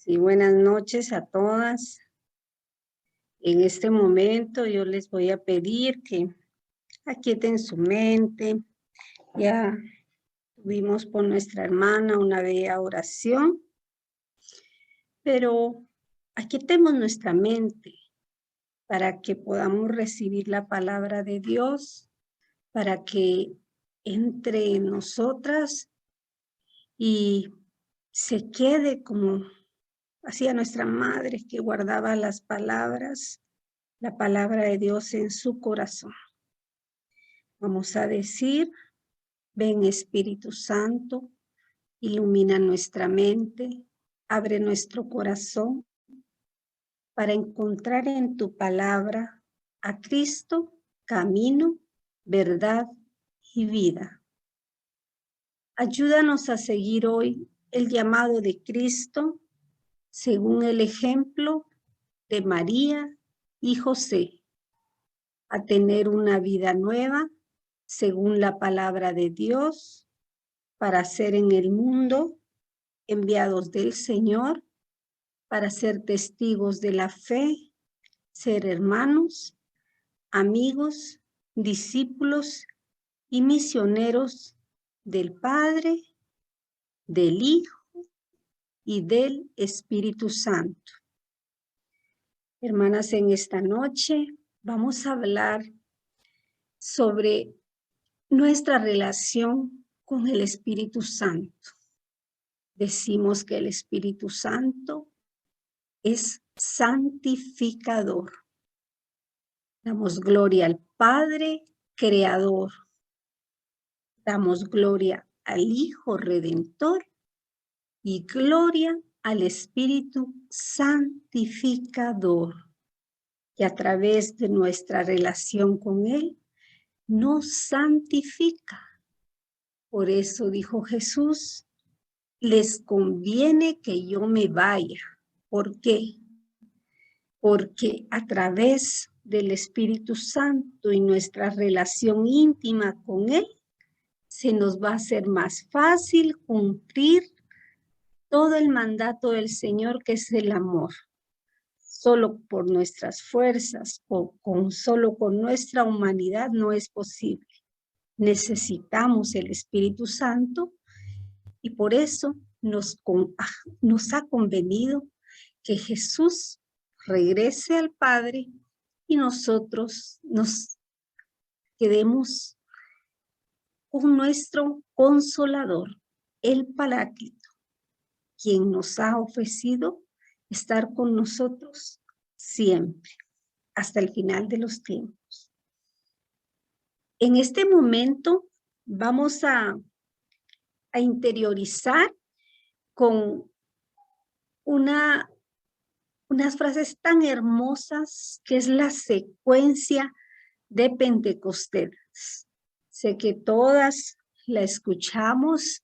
Sí, buenas noches a todas. En este momento yo les voy a pedir que aquieten su mente. Ya tuvimos por nuestra hermana una bella oración, pero aquietemos nuestra mente para que podamos recibir la palabra de Dios, para que entre en nosotras y se quede como hacía nuestra madre, que guardaba las palabras, la palabra de Dios en su corazón. Vamos a decir: ven Espíritu Santo, ilumina nuestra mente, abre nuestro corazón para encontrar en tu palabra a Cristo, camino, verdad y vida. Ayúdanos a seguir hoy el llamado de Cristo según el ejemplo de María y José, a tener una vida nueva según la palabra de Dios, para ser en el mundo enviados del Señor, para ser testigos de la fe, ser hermanos, amigos, discípulos y misioneros del Padre, del Hijo y del Espíritu Santo. Hermanas, en esta noche vamos a hablar sobre nuestra relación con el Espíritu Santo. Decimos que el Espíritu Santo es santificador. Damos gloria al Padre Creador. Damos gloria al Hijo Redentor y gloria al Espíritu Santificador, que a través de nuestra relación con Él nos santifica. Por eso dijo Jesús: les conviene que yo me vaya. ¿Por qué? Porque a través del Espíritu Santo y nuestra relación íntima con Él, se nos va a hacer más fácil cumplir todo el mandato del Señor, que es el amor. Solo por nuestras fuerzas, solo con nuestra humanidad no es posible. Necesitamos el Espíritu Santo y por eso nos ha convenido que Jesús regrese al Padre y nosotros nos quedemos con nuestro Consolador, el Paráclito, quien nos ha ofrecido estar con nosotros siempre, hasta el final de los tiempos. En este momento vamos a interiorizar con unas frases tan hermosas que es la secuencia de Pentecostés. Sé que todas la escuchamos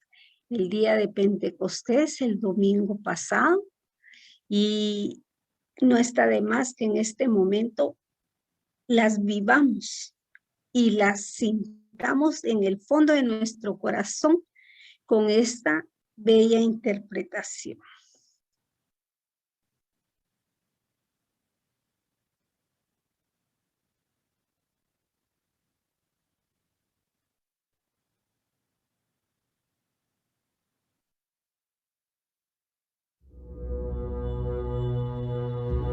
el día de Pentecostés, el domingo pasado, y no está de más que en este momento las vivamos y las sintamos en el fondo de nuestro corazón con esta bella interpretación.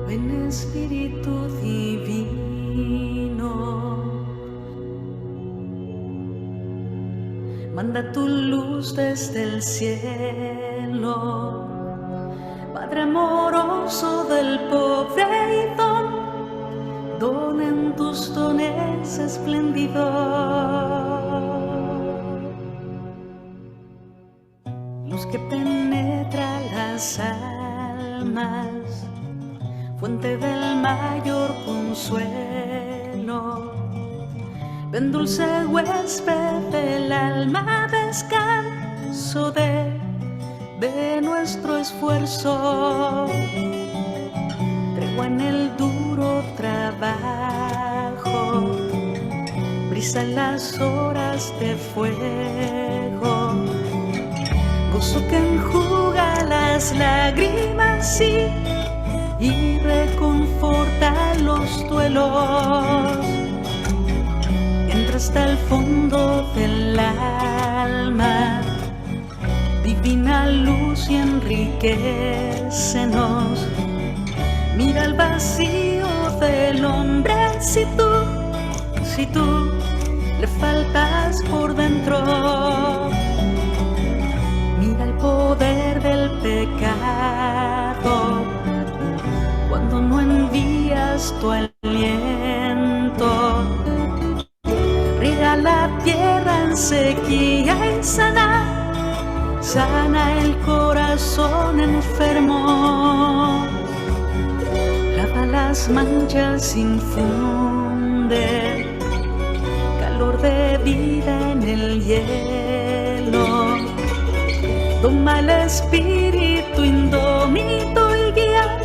Ven Espíritu Divino, manda tu luz desde el cielo, Padre amoroso del pobre y don en tus dones espléndido. Luz que penetra las almas, fuente del mayor consuelo. Ven dulce huésped del alma, descanso de nuestro esfuerzo. Tregua en el duro trabajo, brisa en las horas de fuego. Gozo que enjuga las lágrimas así y reconforta los duelos. Entra hasta el fondo del alma, divina luz, y enriquecenos. Mira el vacío del hombre si tú le faltas por dentro. Mira el poder del pecado cuando no envías tu aliento. Riega la tierra en sequía y sana el corazón enfermo. Lava las manchas, infunde calor de vida en el hielo. Toma el espíritu indómito y guía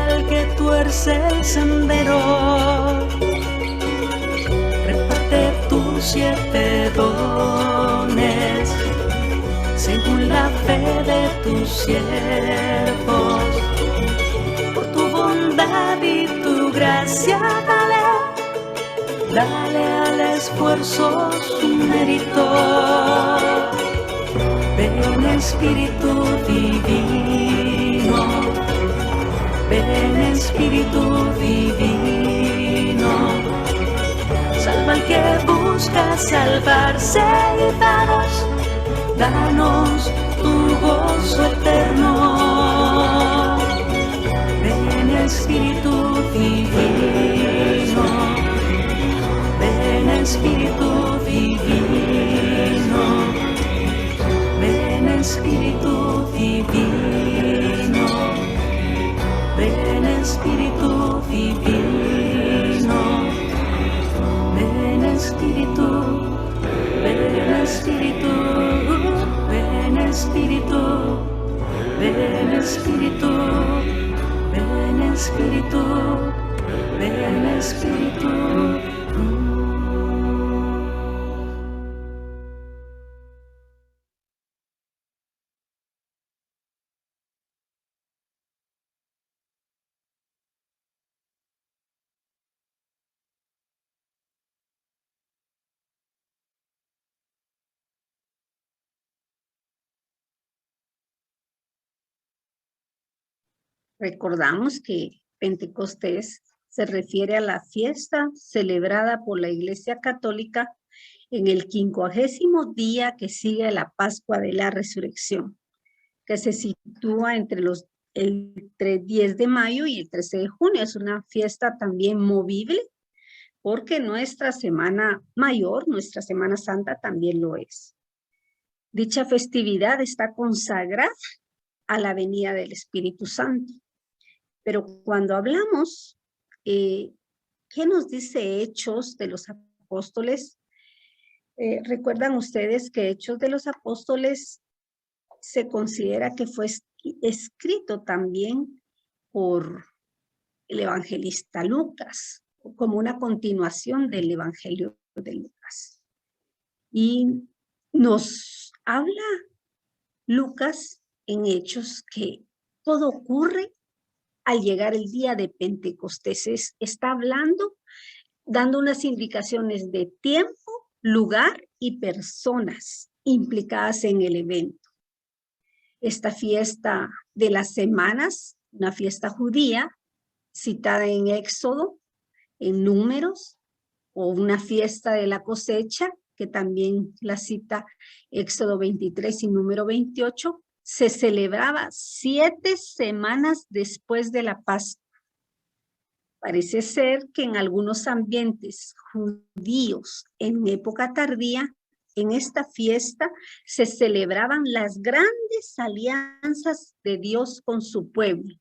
al que tuerce el sendero. Reparte tus 7 dones según la fe de tus siervos. Por tu bondad y tu gracia, dale al esfuerzo su mérito. Ven Espíritu divino, ven Espíritu divino. Salva al que busca salvarse y danos tu gozo eterno. Ven Espíritu divino, ven Espíritu divino, ven Espíritu divino, ven Espíritu divino, ven Espíritu, ven Espíritu, ven Espíritu, ven Espíritu, ven Espíritu, ven Espíritu. Recordamos que Pentecostés se refiere a la fiesta celebrada por la Iglesia Católica en el 50º día que sigue la Pascua de la Resurrección, que se sitúa entre el 10 de mayo y el 13 de junio. Es una fiesta también movible porque nuestra Semana Mayor, nuestra Semana Santa también lo es. Dicha festividad está consagrada a la venida del Espíritu Santo. Pero cuando hablamos, ¿qué nos dice Hechos de los Apóstoles? ¿Recuerdan ustedes que Hechos de los Apóstoles se considera que fue escrito también por el evangelista Lucas, como una continuación del Evangelio de Lucas? Y nos habla Lucas en Hechos que todo ocurre al llegar el día de Pentecostés. Está hablando, dando unas indicaciones de tiempo, lugar y personas implicadas en el evento. Esta fiesta de las semanas, una fiesta judía, citada en Éxodo, en Números, o una fiesta de la cosecha, que también la cita Éxodo 23 y Número 28, se celebraba 7 semanas después de la Pascua. Parece ser que en algunos ambientes judíos en época tardía, en esta fiesta se celebraban las grandes alianzas de Dios con su pueblo,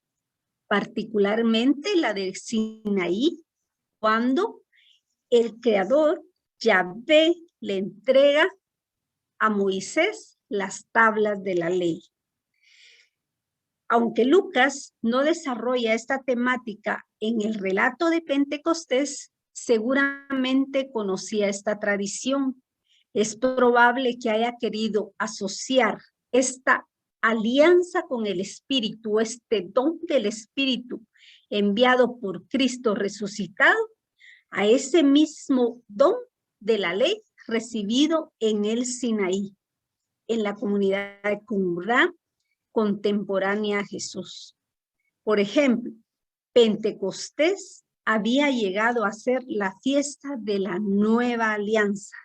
particularmente la de Sinaí, cuando el Creador, Yahvé, le entrega a Moisés las tablas de la ley. Aunque Lucas no desarrolla esta temática en el relato de Pentecostés, seguramente conocía esta tradición. Es probable que haya querido asociar esta alianza con el Espíritu, este don del Espíritu enviado por Cristo resucitado, a ese mismo don de la ley recibido en el Sinaí, en la comunidad de Qumran contemporánea a Jesús. Por ejemplo, Pentecostés había llegado a ser la fiesta de la nueva alianza,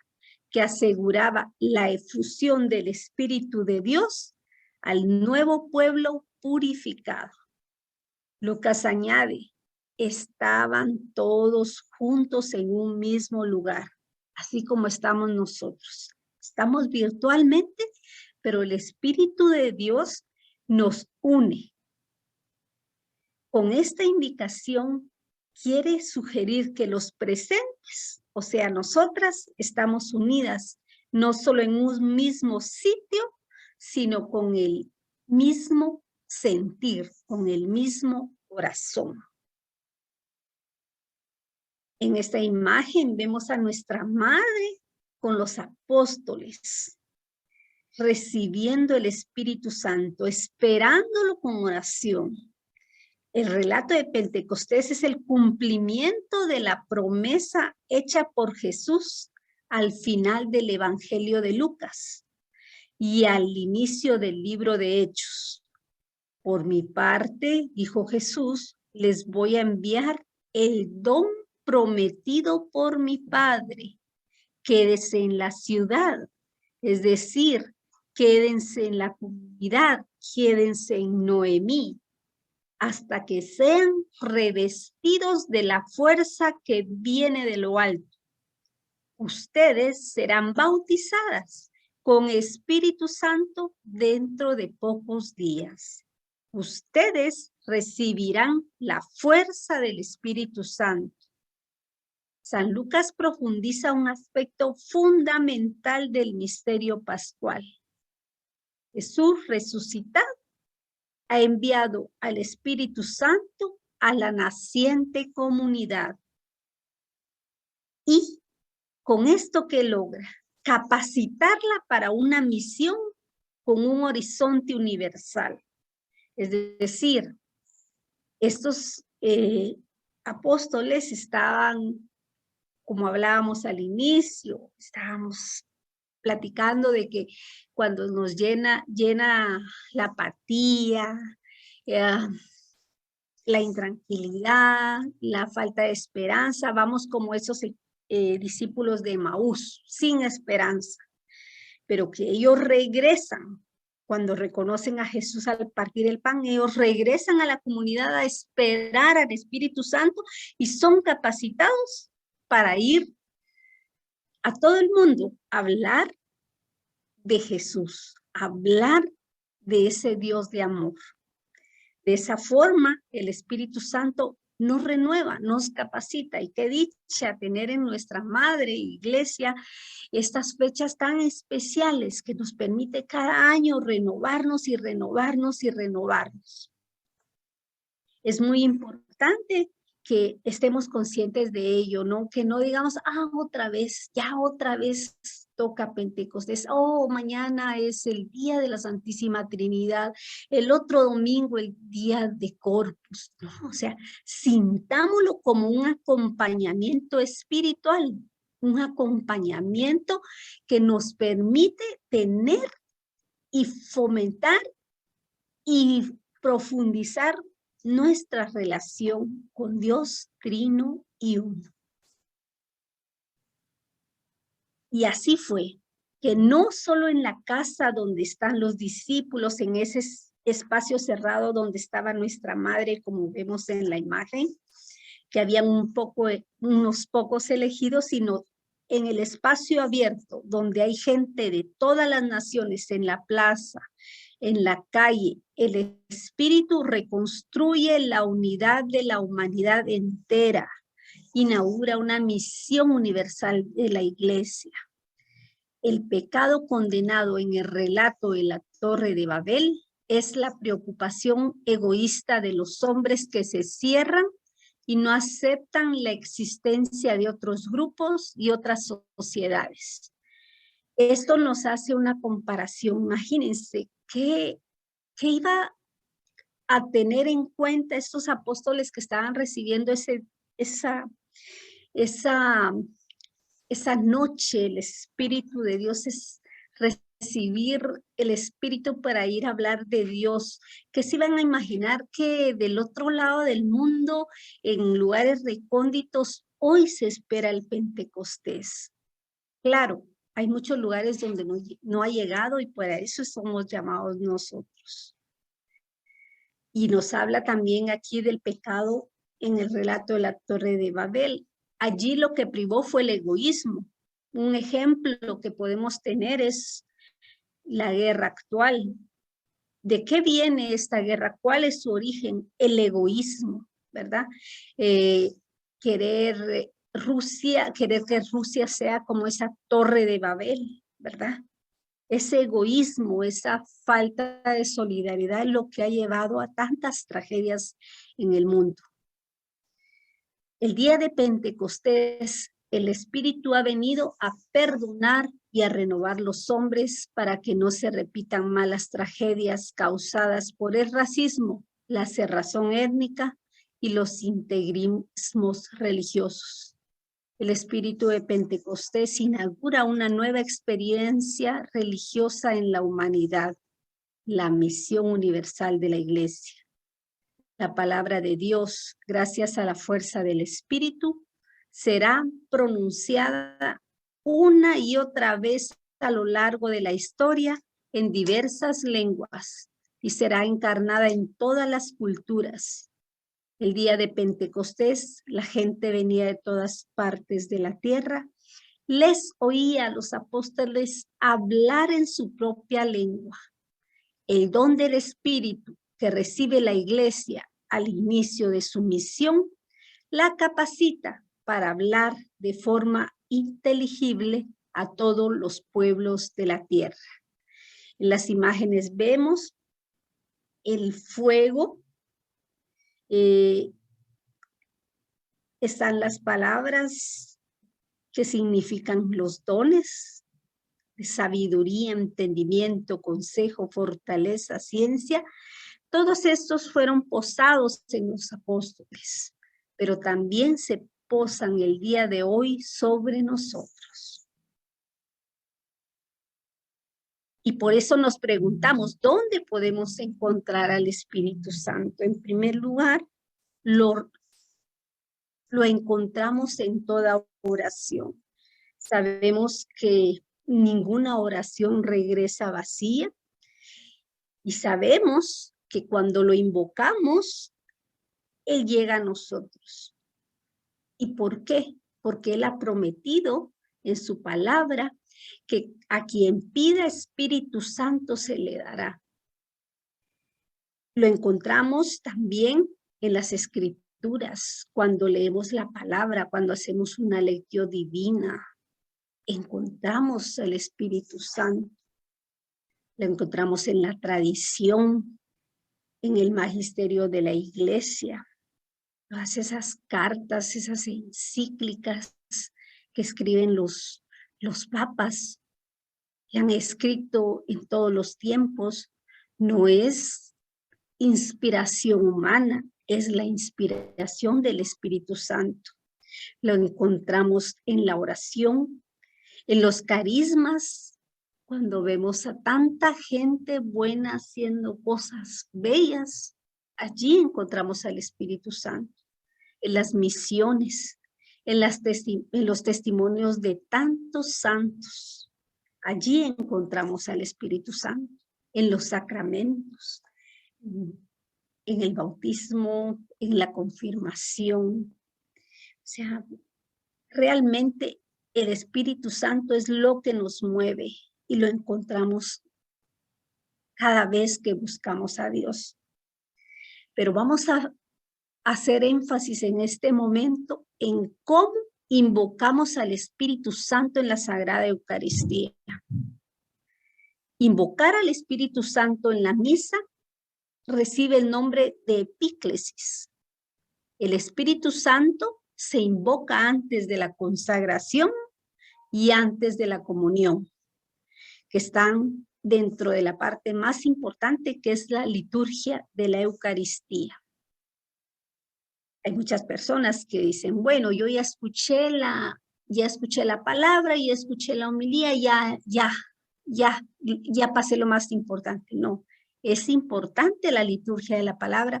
que aseguraba la efusión del Espíritu de Dios al nuevo pueblo purificado. Lucas añade, estaban todos juntos en un mismo lugar, así como estamos nosotros. Estamos virtualmente, pero el Espíritu de Dios nos une. Con esta indicación quiere sugerir que los presentes, o sea, nosotras estamos unidas no solo en un mismo sitio, sino con el mismo sentir, con el mismo corazón. En esta imagen vemos a nuestra madre con los apóstoles, recibiendo el Espíritu Santo, esperándolo con oración. El relato de Pentecostés es el cumplimiento de la promesa hecha por Jesús al final del Evangelio de Lucas y al inicio del libro de Hechos. Por mi parte, dijo Jesús, les voy a enviar el don prometido por mi Padre. Quédense en la ciudad, es decir, quédense en la comunidad, quédense en Noemí, hasta que sean revestidos de la fuerza que viene de lo alto. Ustedes serán bautizadas con Espíritu Santo dentro de pocos días. Ustedes recibirán la fuerza del Espíritu Santo. San Lucas profundiza un aspecto fundamental del misterio pascual. Jesús resucitado ha enviado al Espíritu Santo a la naciente comunidad. Y con esto que logra, capacitarla para una misión con un horizonte universal. Es decir, estos apóstoles estaban, como hablábamos al inicio, estábamos platicando de que cuando nos llena la apatía, la intranquilidad, la falta de esperanza, vamos como esos discípulos de Emaús, sin esperanza, pero que ellos regresan, cuando reconocen a Jesús al partir el pan, ellos regresan a la comunidad a esperar al Espíritu Santo y son capacitados para ir a todo el mundo a hablar de Jesús, a hablar de ese Dios de amor. De esa forma, el Espíritu Santo nos renueva, nos capacita. Y qué dicha tener en nuestra madre iglesia estas fechas tan especiales que nos permite cada año renovarnos y renovarnos y renovarnos. Es muy importante que estemos conscientes de ello, ¿no? Que no digamos, otra vez toca Pentecostés, mañana es el día de la Santísima Trinidad, el otro domingo el día de Corpus, ¿no? O sea, sintámoslo como un acompañamiento espiritual, un acompañamiento que nos permite tener y fomentar y profundizar nuestra relación con Dios trino y uno. Y así fue, que no solo en la casa donde están los discípulos, en ese espacio cerrado donde estaba nuestra madre, como vemos en la imagen, que habían unos pocos elegidos, sino en el espacio abierto, donde hay gente de todas las naciones, en la plaza, en la calle. El Espíritu reconstruye la unidad de la humanidad entera, inaugura una misión universal de la iglesia. El pecado condenado en el relato de la Torre de Babel es la preocupación egoísta de los hombres que se cierran y no aceptan la existencia de otros grupos y otras sociedades. Esto nos hace una comparación. Imagínense qué ¿Qué iba a tener en cuenta estos apóstoles que estaban recibiendo esa noche? El Espíritu de Dios es recibir el Espíritu para ir a hablar de Dios. ¿Qué se iban a imaginar que del otro lado del mundo, en lugares recónditos, hoy se espera el Pentecostés? Claro, hay muchos lugares donde no ha llegado y para eso somos llamados nosotros. Y nos habla también aquí del pecado en el relato de la Torre de Babel. Allí lo que privó fue el egoísmo. Un ejemplo que podemos tener es la guerra actual. ¿De qué viene esta guerra? ¿Cuál es su origen? El egoísmo, ¿verdad? Querer que Rusia sea como esa Torre de Babel, ¿verdad? Ese egoísmo, esa falta de solidaridad es lo que ha llevado a tantas tragedias en el mundo. El día de Pentecostés, el Espíritu ha venido a perdonar y a renovar los hombres para que no se repitan malas tragedias causadas por el racismo, la cerrazón étnica y los integrismos religiosos. El Espíritu de Pentecostés inaugura una nueva experiencia religiosa en la humanidad, la misión universal de la Iglesia. La palabra de Dios, gracias a la fuerza del Espíritu, será pronunciada una y otra vez a lo largo de la historia en diversas lenguas y será encarnada en todas las culturas. El día de Pentecostés, la gente venía de todas partes de la tierra, les oía a los apóstoles hablar en su propia lengua. El don del Espíritu que recibe la Iglesia al inicio de su misión, la capacita para hablar de forma inteligible a todos los pueblos de la tierra. En las imágenes vemos el fuego, están las palabras que significan los dones de sabiduría, entendimiento, consejo, fortaleza, ciencia. Todos estos fueron posados en los apóstoles, pero también se posan el día de hoy sobre nosotros. Y por eso nos preguntamos, ¿dónde podemos encontrar al Espíritu Santo? En primer lugar, lo encontramos en toda oración. Sabemos que ninguna oración regresa vacía y sabemos que cuando lo invocamos, Él llega a nosotros. ¿Y por qué? Porque Él ha prometido en su palabra que a quien pida Espíritu Santo se le dará. Lo encontramos también en las Escrituras, cuando leemos la palabra, cuando hacemos una lección divina, encontramos el Espíritu Santo. Lo encontramos en la tradición, en el magisterio de la Iglesia, todas esas cartas, esas encíclicas que escriben los papas, que han escrito en todos los tiempos. No es inspiración humana, es la inspiración del Espíritu Santo. Lo encontramos en la oración, en los carismas, cuando vemos a tanta gente buena haciendo cosas bellas, allí encontramos al Espíritu Santo. En las misiones, en los testimonios de tantos santos, allí encontramos al Espíritu Santo. En los sacramentos, en el bautismo, en la confirmación. O sea, realmente el Espíritu Santo es lo que nos mueve y lo encontramos cada vez que buscamos a Dios. Pero vamos a hacer énfasis en este momento en cómo invocamos al Espíritu Santo en la Sagrada Eucaristía. Invocar al Espíritu Santo en la misa recibe el nombre de epíclesis. El Espíritu Santo se invoca antes de la consagración y antes de la comunión, que están dentro de la parte más importante, que es la liturgia de la Eucaristía. Hay muchas personas que dicen, bueno, yo ya escuché la palabra, ya escuché la homilía, ya pasé lo más importante. No, es importante la liturgia de la palabra,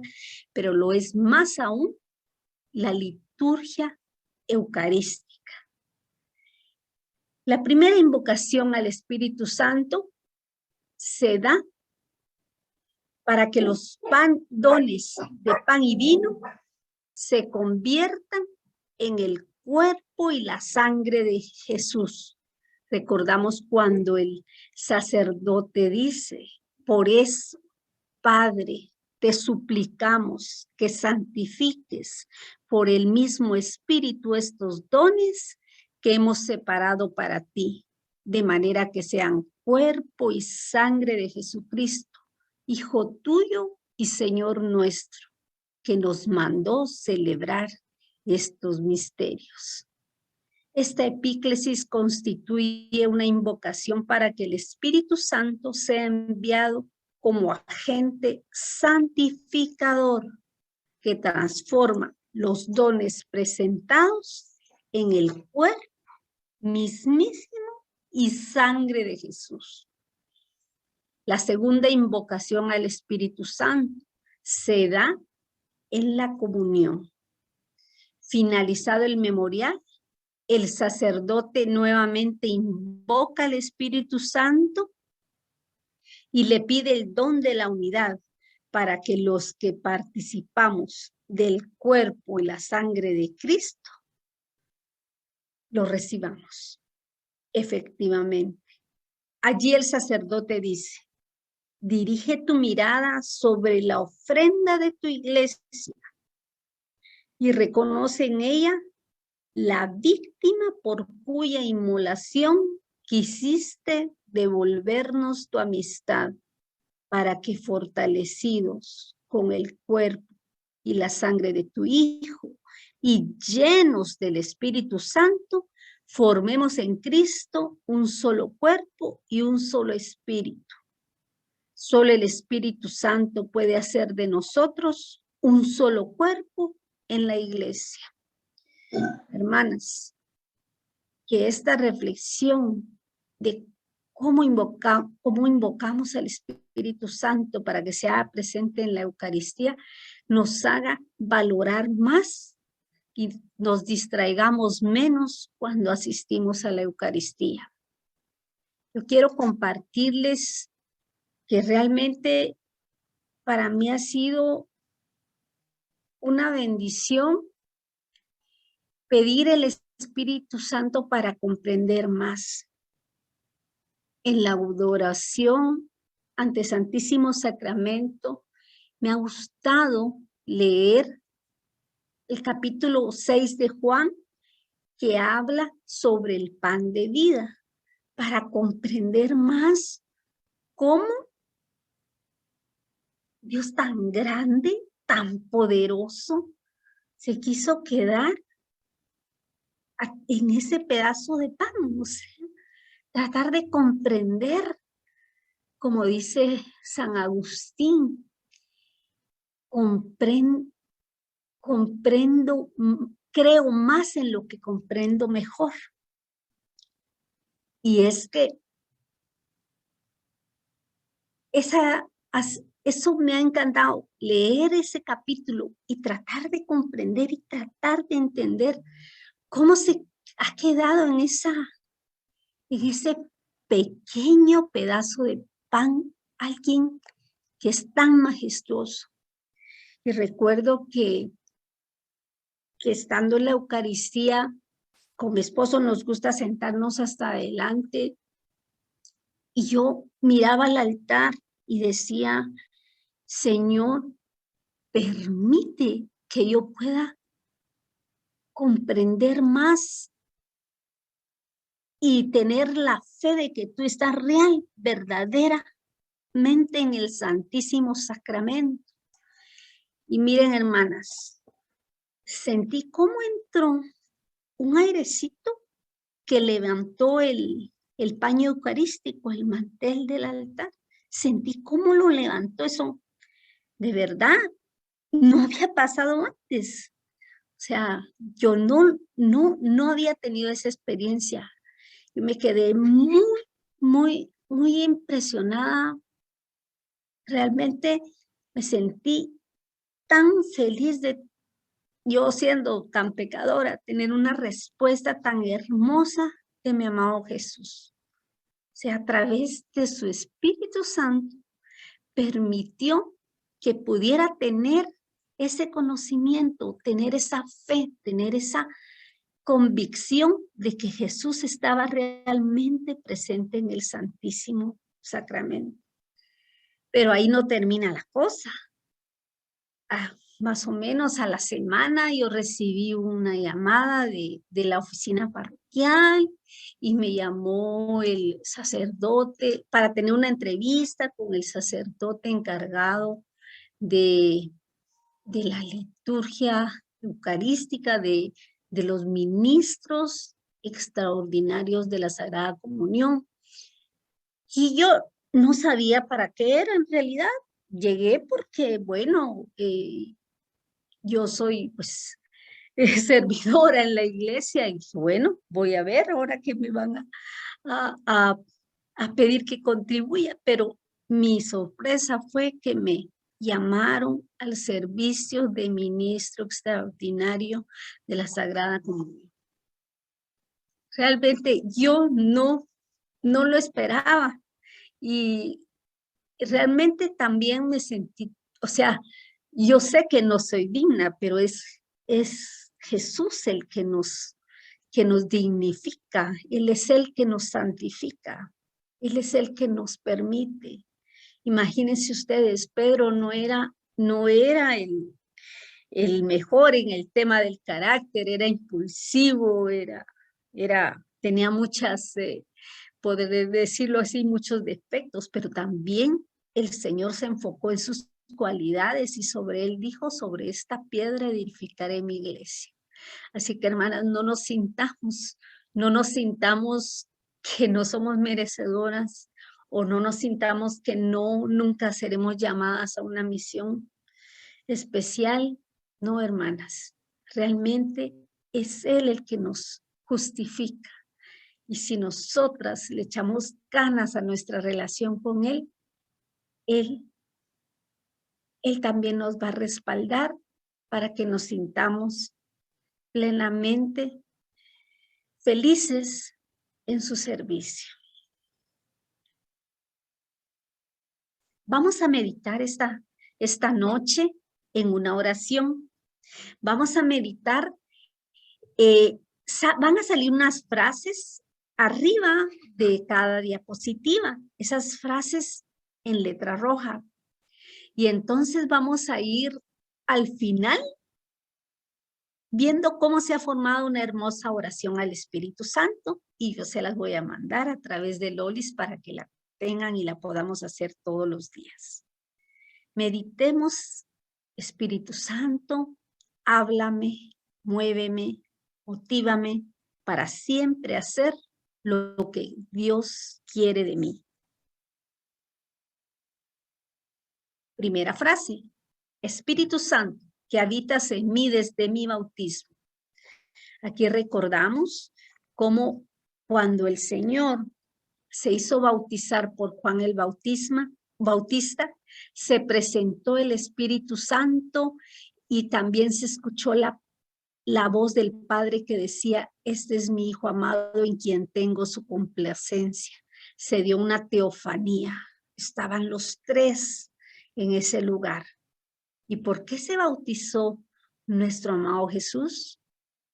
pero lo es más aún la liturgia eucarística. La primera invocación al Espíritu Santo se da para que los dones de pan y vino se conviertan en el cuerpo y la sangre de Jesús. Recordamos cuando el sacerdote dice, por eso, Padre, te suplicamos que santifiques por el mismo Espíritu estos dones que hemos separado para ti, de manera que sean cuerpo y sangre de Jesucristo, Hijo tuyo y Señor nuestro, que nos mandó celebrar estos misterios. Esta epíclesis constituye una invocación para que el Espíritu Santo sea enviado como agente santificador que transforma los dones presentados en el cuerpo mismísimo y sangre de Jesús. La segunda invocación al Espíritu Santo se da en la comunión. Finalizado el memorial, el sacerdote nuevamente invoca al Espíritu Santo y le pide el don de la unidad para que los que participamos del cuerpo y la sangre de Cristo lo recibamos. Efectivamente, allí el sacerdote dice, dirige tu mirada sobre la ofrenda de tu iglesia y reconoce en ella la víctima por cuya inmolación quisiste devolvernos tu amistad, para que fortalecidos con el cuerpo y la sangre de tu Hijo y llenos del Espíritu Santo, formemos en Cristo un solo cuerpo y un solo espíritu. Solo el Espíritu Santo puede hacer de nosotros un solo cuerpo en la iglesia. Hermanas, que esta reflexión de cómo invocamos al Espíritu Santo para que sea presente en la Eucaristía nos haga valorar más y nos distraigamos menos cuando asistimos a la Eucaristía. Yo quiero compartirles que realmente para mí ha sido una bendición pedir el Espíritu Santo para comprender más. En la adoración ante Santísimo Sacramento me ha gustado leer el capítulo 6 de Juan, que habla sobre el pan de vida, para comprender más cómo Dios tan grande, tan poderoso, se quiso quedar en ese pedazo de pan. O sea, tratar de comprender, como dice San Agustín, comprendo, creo más en lo que comprendo mejor. Y es que eso me ha encantado, leer ese capítulo y tratar de comprender y tratar de entender cómo se ha quedado en ese pequeño pedazo de pan alguien que es tan majestuoso. Y recuerdo que estando en la Eucaristía, con mi esposo nos gusta sentarnos hasta adelante y yo miraba al altar y decía, Señor, permite que yo pueda comprender más y tener la fe de que tú estás real, verdaderamente en el Santísimo Sacramento. Y miren, hermanas, sentí cómo entró un airecito que levantó el el paño eucarístico, el mantel del altar. Sentí cómo lo levantó eso. De verdad, no había pasado antes. O sea, yo no había tenido esa experiencia. Y me quedé muy impresionada. Realmente me sentí tan feliz de yo siendo tan pecadora, tener una respuesta tan hermosa de mi amado Jesús. O sea, a través de su Espíritu Santo, permitió que pudiera tener ese conocimiento, tener esa fe, tener esa convicción de que Jesús estaba realmente presente en el Santísimo Sacramento. Pero ahí no termina la cosa. Más o menos a la semana yo recibí una llamada de la oficina parroquial y me llamó el sacerdote para tener una entrevista con el sacerdote encargado de la liturgia eucarística, de los ministros extraordinarios de la Sagrada Comunión. Y yo no sabía para qué era en realidad. Llegué porque, bueno, yo soy pues servidora en la iglesia y dije, bueno, voy a ver ahora que me van a pedir que contribuya, pero mi sorpresa fue que me llamaron al servicio de ministro extraordinario de la Sagrada Comunión. Realmente yo no lo esperaba y realmente también me sentí, o sea, yo sé que no soy digna, pero es Jesús el que nos dignifica, Él es el que nos santifica, Él es el que nos permite. Imagínense ustedes, Pedro no era el mejor en el tema del carácter, era impulsivo, tenía muchas, poder decirlo así, muchos defectos, pero también el Señor se enfocó en sus cualidades y sobre él dijo, sobre esta piedra edificaré mi iglesia. Así que hermanas, no nos sintamos que no somos merecedoras o no nos sintamos que nunca seremos llamadas a una misión especial. No, hermanas, realmente es Él el que nos justifica. Y si nosotras le echamos ganas a nuestra relación con Él, Él también nos va a respaldar para que nos sintamos plenamente felices en su servicio. Vamos a meditar esta noche en una oración. Vamos a meditar, van a salir unas frases arriba de cada diapositiva, esas frases en letra roja. Y entonces vamos a ir al final viendo cómo se ha formado una hermosa oración al Espíritu Santo y yo se las voy a mandar a través de Lolis para que la tengan y la podamos hacer todos los días. Meditemos, Espíritu Santo, háblame, muéveme, motívame para siempre hacer lo que Dios quiere de mí. Primera frase, Espíritu Santo, que habitas en mí desde mi bautismo. Aquí recordamos cómo cuando el Señor se hizo bautizar por Juan el Bautista, se presentó el Espíritu Santo y también se escuchó la voz del Padre que decía, este es mi Hijo amado en quien tengo su complacencia. Se dio una teofanía, estaban los tres en ese lugar. ¿Y por qué se bautizó nuestro amado Jesús?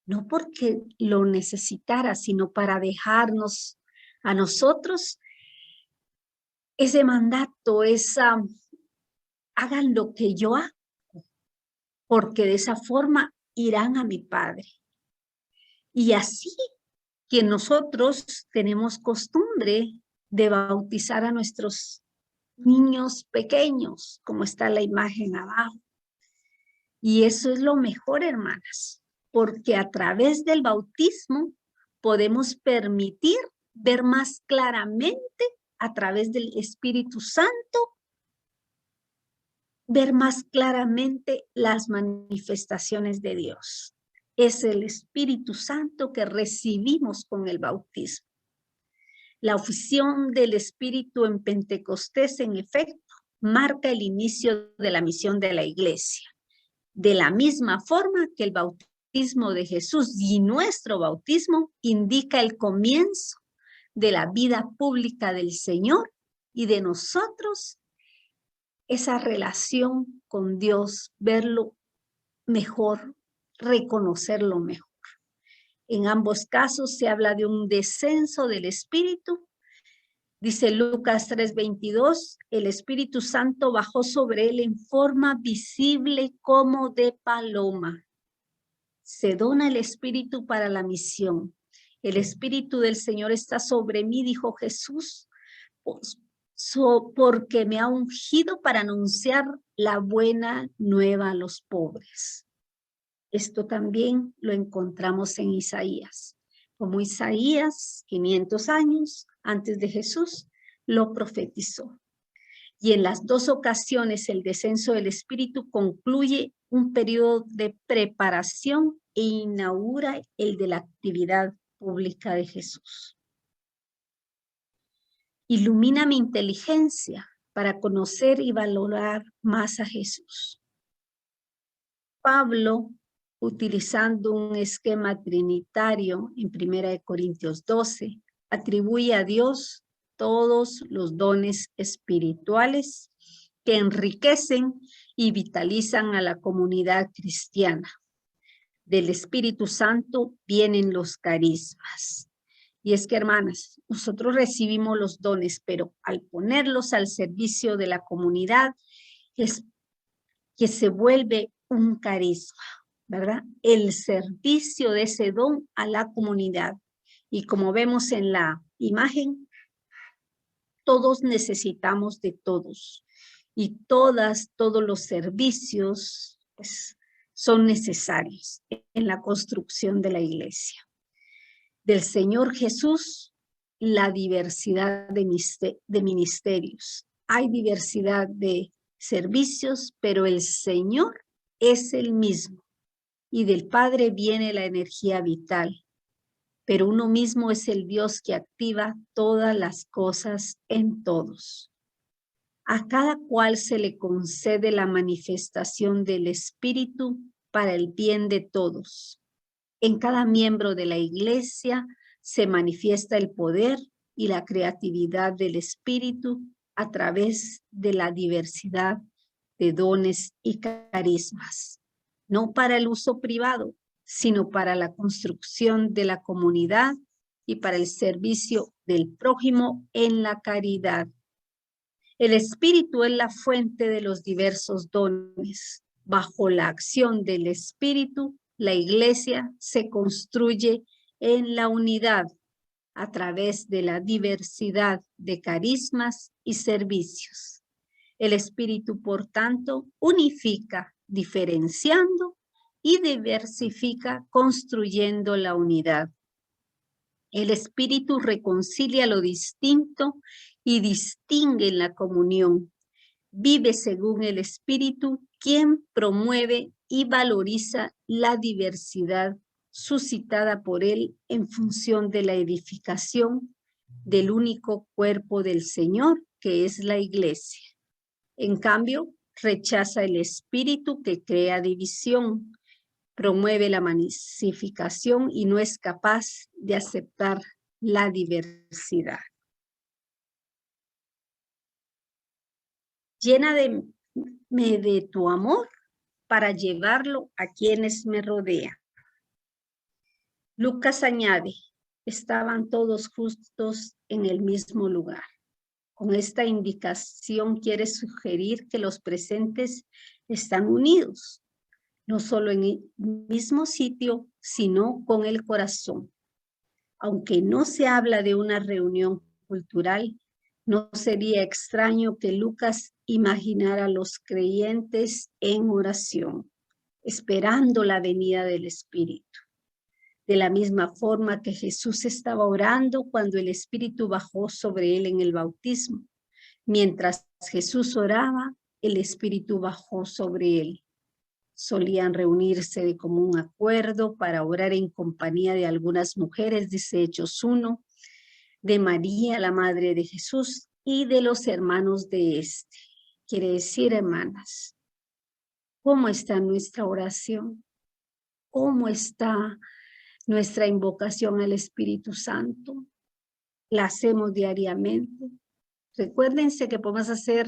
No porque lo necesitara, sino para dejarnos a nosotros ese mandato, hagan lo que yo hago, porque de esa forma irán a mi Padre. Y así que nosotros tenemos costumbre de bautizar a nuestros niños pequeños, como está la imagen abajo. Y eso es lo mejor, hermanas, porque a través del bautismo podemos permitir ver más claramente a través del Espíritu Santo, ver más claramente las manifestaciones de Dios. Es el Espíritu Santo que recibimos con el bautismo. La ofusión del Espíritu en Pentecostés, en efecto, marca el inicio de la misión de la iglesia. De la misma forma que el bautismo de Jesús y nuestro bautismo indica el comienzo de la vida pública del Señor y de nosotros, esa relación con Dios, verlo mejor, reconocerlo mejor. En ambos casos se habla de un descenso del Espíritu. Dice Lucas 3:22, el Espíritu Santo bajó sobre él en forma visible como de paloma. Se dona el Espíritu para la misión. El Espíritu del Señor está sobre mí, dijo Jesús, porque me ha ungido para anunciar la buena nueva a los pobres. Esto también lo encontramos en Isaías. Como Isaías, 500 años antes de Jesús, lo profetizó. Y en las dos ocasiones el descenso del Espíritu concluye un periodo de preparación e inaugura el de la actividad pública de Jesús. Ilumina mi inteligencia para conocer y valorar más a Jesús. Pablo, utilizando un esquema trinitario en 1 Corintios 12, atribuye a Dios todos los dones espirituales que enriquecen y vitalizan a la comunidad cristiana. Del Espíritu Santo vienen los carismas. Y es que, hermanas, nosotros recibimos los dones, pero al ponerlos al servicio de la comunidad, es que se vuelve un carisma, ¿verdad? El servicio de ese don a la comunidad. Y como vemos en la imagen, todos necesitamos de todos. Y todos los servicios pues, son necesarios en la construcción de la iglesia. Del Señor Jesús, la diversidad de ministerios. Hay diversidad de servicios, pero el Señor es el mismo. Y del Padre viene la energía vital. Pero uno mismo es el Dios que activa todas las cosas en todos. A cada cual se le concede la manifestación del Espíritu para el bien de todos. En cada miembro de la iglesia se manifiesta el poder y la creatividad del Espíritu a través de la diversidad de dones y carismas, no para el uso privado, sino para la construcción de la comunidad y para el servicio del prójimo en la caridad. El Espíritu es la fuente de los diversos dones. Bajo la acción del Espíritu, la iglesia se construye en la unidad a través de la diversidad de carismas y servicios. El Espíritu, por tanto, unifica, diferenciando y diversifica, construyendo la unidad. El Espíritu reconcilia lo distinto y distingue en la comunión. Vive según el Espíritu, quien promueve y valoriza la diversidad suscitada por él en función de la edificación del único cuerpo del Señor, que es la iglesia. En cambio, rechaza el espíritu que crea división, promueve la masificación y no es capaz de aceptar la diversidad. Lléname de tu amor para llevarlo a quienes me rodean. Lucas añade, estaban todos justos en el mismo lugar. Con esta indicación quiere sugerir que los presentes están unidos, no solo en el mismo sitio, sino con el corazón. Aunque no se habla de una reunión cultural, no sería extraño que Lucas imaginara a los creyentes en oración, esperando la venida del Espíritu. De la misma forma que Jesús estaba orando cuando el Espíritu bajó sobre él en el bautismo. Mientras Jesús oraba, el Espíritu bajó sobre él. Solían reunirse de común acuerdo para orar en compañía de algunas mujeres, dice Hechos 1, de María, la madre de Jesús, y de los hermanos de este. Quiere decir, hermanas, ¿cómo está nuestra oración? ¿Cómo está nuestra invocación al Espíritu Santo? ¿La hacemos diariamente? Recuérdense que podemos hacer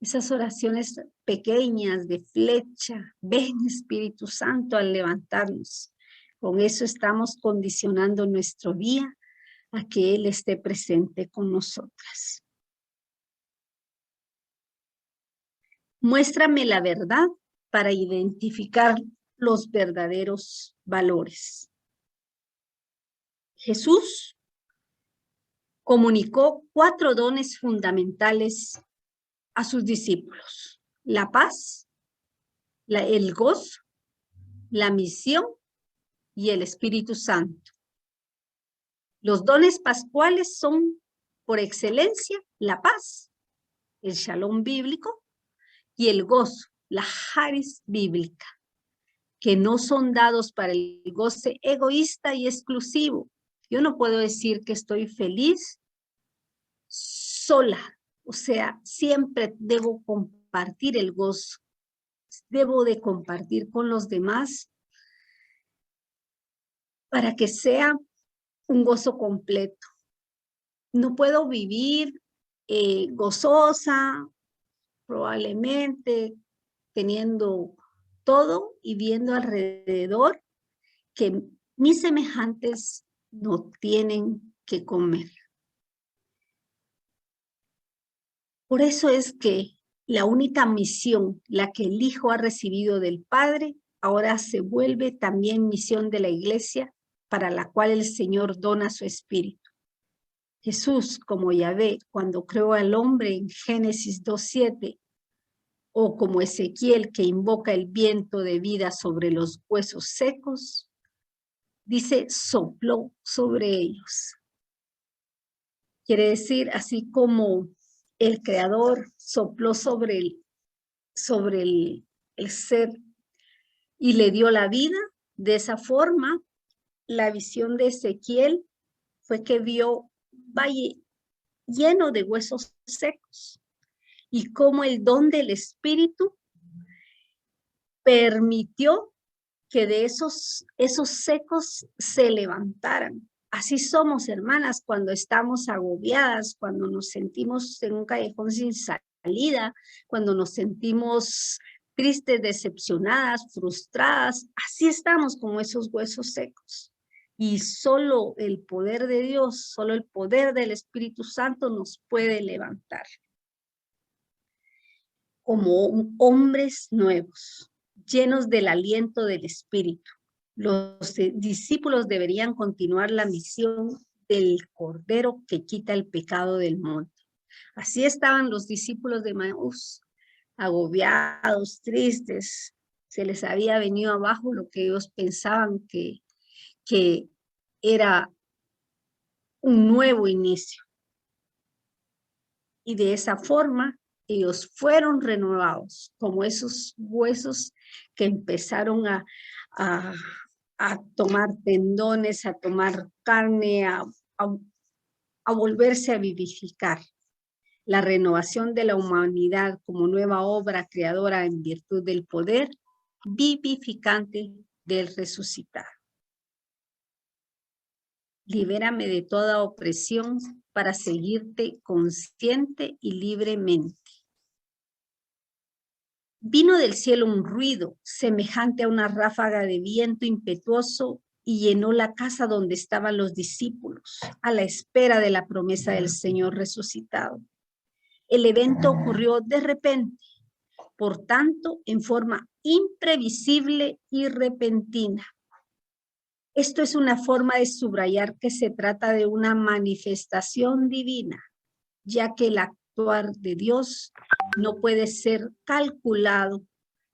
esas oraciones pequeñas de flecha. Ven, Espíritu Santo, al levantarnos. Con eso estamos condicionando nuestro día a que Él esté presente con nosotras. Muéstrame la verdad para identificar los verdaderos valores. Jesús comunicó 4 dones fundamentales a sus discípulos: la paz, el gozo, la misión y el Espíritu Santo. Los dones pascuales son, por excelencia, la paz, el shalom bíblico, y el gozo, la charis bíblica, que no son dados para el goce egoísta y exclusivo. Yo no puedo decir que estoy feliz sola, o sea, siempre debo compartir el gozo, debo de compartir con los demás para que sea un gozo completo. No puedo vivir gozosa, probablemente teniendo todo y viendo alrededor que mis semejantes no tienen que comer. Por eso es que la única misión, la que el Hijo ha recibido del Padre, ahora se vuelve también misión de la Iglesia, para la cual el Señor dona su Espíritu. Jesús, como Yahvé, cuando creó al hombre en Génesis 2:7, o como Ezequiel, que invoca el viento de vida sobre los huesos secos, dice, sopló sobre ellos. Quiere decir, así como el Creador sopló sobre el ser y le dio la vida, de esa forma, la visión de Ezequiel fue que vio valle lleno de huesos secos, y cómo el don del Espíritu permitió que de esos secos se levantaran. Así somos, hermanas, cuando estamos agobiadas, cuando nos sentimos en un callejón sin salida, cuando nos sentimos tristes, decepcionadas, frustradas. Así estamos como esos huesos secos. Y solo el poder de Dios, solo el poder del Espíritu Santo nos puede levantar como hombres nuevos, llenos del aliento del Espíritu. Los discípulos deberían continuar la misión del Cordero que quita el pecado del mundo. Así estaban los discípulos de Emaús, agobiados, tristes. Se les había venido abajo lo que ellos pensaban que era un nuevo inicio. Y de esa forma ellos fueron renovados, como esos huesos que empezaron a tomar tendones, a tomar carne, a volverse a vivificar. La renovación de la humanidad como nueva obra creadora en virtud del poder vivificante del resucitado. Libérame de toda opresión para seguirte consciente y libremente. Vino del cielo un ruido semejante a una ráfaga de viento impetuoso y llenó la casa donde estaban los discípulos, a la espera de la promesa del Señor resucitado. El evento ocurrió de repente, por tanto, en forma imprevisible y repentina. Esto es una forma de subrayar que se trata de una manifestación divina, ya que el actuar de Dios no puede ser calculado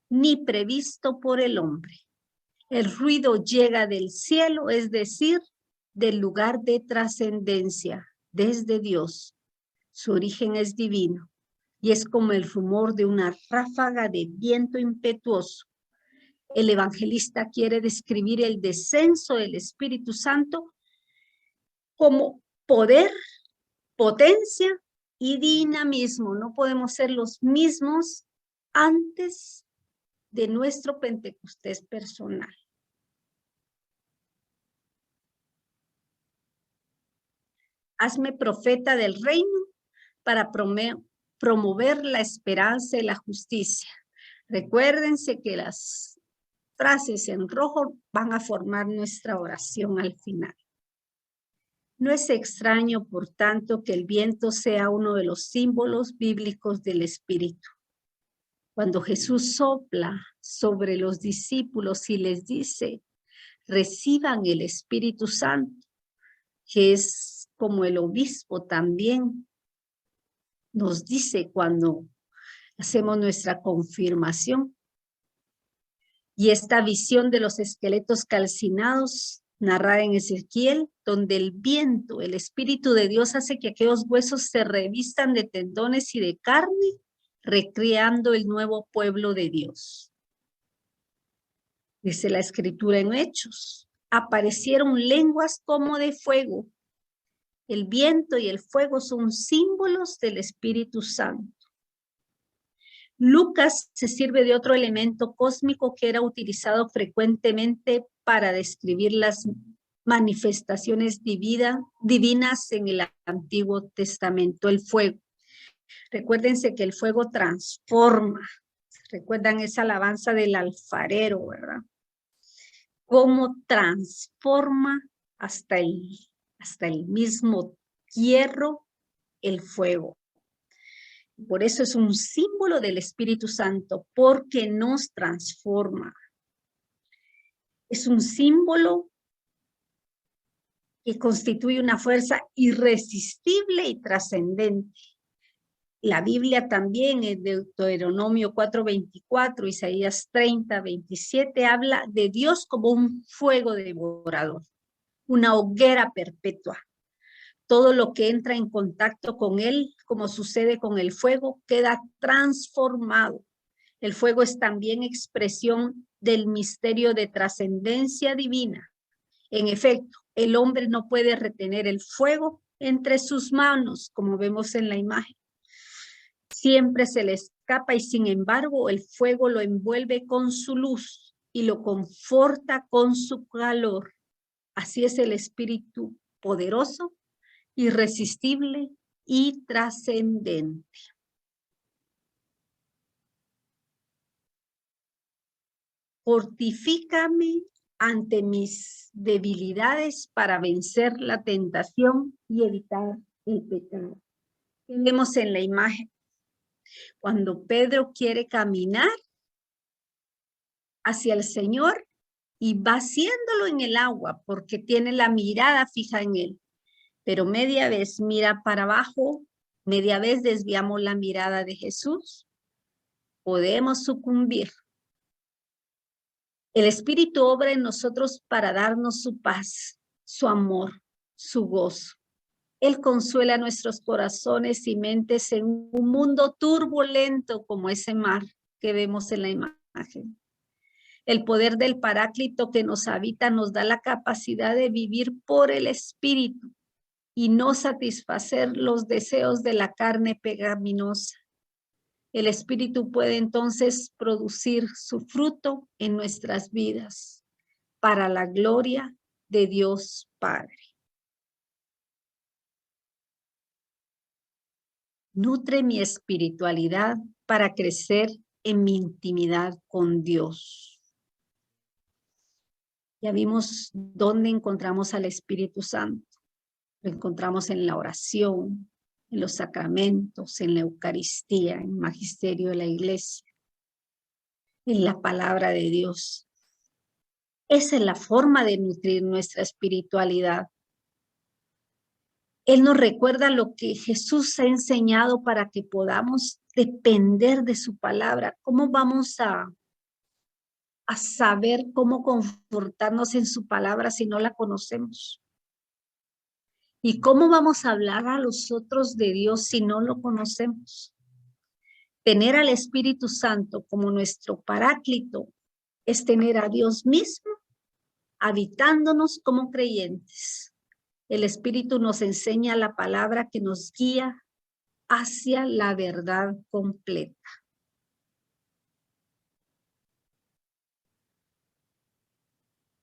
ni previsto por el hombre. El ruido llega del cielo, es decir, del lugar de trascendencia, desde Dios. Su origen es divino y es como el rumor de una ráfaga de viento impetuoso. El evangelista quiere describir el descenso del Espíritu Santo como poder, potencia y dinamismo. No podemos ser los mismos antes de nuestro Pentecostés personal. Hazme profeta del reino para promover la esperanza y la justicia. Recuérdense que las frases en rojo van a formar nuestra oración al final. No es extraño, por tanto, que el viento sea uno de los símbolos bíblicos del Espíritu. Cuando Jesús sopla sobre los discípulos y les dice, reciban el Espíritu Santo, que es como el obispo también nos dice cuando hacemos nuestra confirmación. Y esta visión de los esqueletos calcinados, narrada en Ezequiel, donde el viento, el Espíritu de Dios hace que aquellos huesos se revistan de tendones y de carne, recreando el nuevo pueblo de Dios. Dice la Escritura en Hechos, aparecieron lenguas como de fuego. El viento y el fuego son símbolos del Espíritu Santo. Lucas se sirve de otro elemento cósmico que era utilizado frecuentemente para describir las manifestaciones divinas en el Antiguo Testamento, el fuego. Recuérdense que el fuego transforma. Recuerdan esa alabanza del alfarero, ¿verdad? Cómo transforma hasta el mismo hierro el fuego. Por eso es un símbolo del Espíritu Santo, porque nos transforma. Es un símbolo que constituye una fuerza irresistible y trascendente. La Biblia también, en Deuteronomio 4:24, Isaías 30:27, habla de Dios como un fuego devorador, una hoguera perpetua. Todo lo que entra en contacto con él, como sucede con el fuego, queda transformado. El fuego es también expresión del misterio de trascendencia divina. En efecto, el hombre no puede retener el fuego entre sus manos, como vemos en la imagen. Siempre se le escapa y sin embargo el fuego lo envuelve con su luz y lo conforta con su calor. Así es el Espíritu poderoso, irresistible y trascendente. Fortifícame ante mis debilidades para vencer la tentación y evitar el pecado. Vemos en la imagen, cuando Pedro quiere caminar hacia el Señor y va haciéndolo en el agua porque tiene la mirada fija en él. Pero media vez mira para abajo, media vez desviamos la mirada de Jesús, podemos sucumbir. El Espíritu obra en nosotros para darnos su paz, su amor, su gozo. Él consuela nuestros corazones y mentes en un mundo turbulento como ese mar que vemos en la imagen. El poder del Paráclito que nos habita nos da la capacidad de vivir por el Espíritu y no satisfacer los deseos de la carne pecaminosa. El Espíritu puede entonces producir su fruto en nuestras vidas para la gloria de Dios Padre. Nutre mi espiritualidad para crecer en mi intimidad con Dios. Ya vimos dónde encontramos al Espíritu Santo. Lo encontramos en la oración, en los sacramentos, en la Eucaristía, en el magisterio de la Iglesia, en la palabra de Dios. Esa es la forma de nutrir nuestra espiritualidad. Él nos recuerda lo que Jesús ha enseñado para que podamos depender de su palabra. ¿Cómo vamos a a saber cómo confortarnos en su palabra si no la conocemos. ¿Y cómo vamos a hablar a los otros de Dios si no lo conocemos? Tener al Espíritu Santo como nuestro paráclito es tener a Dios mismo habitándonos como creyentes. El Espíritu nos enseña la palabra que nos guía hacia la verdad completa.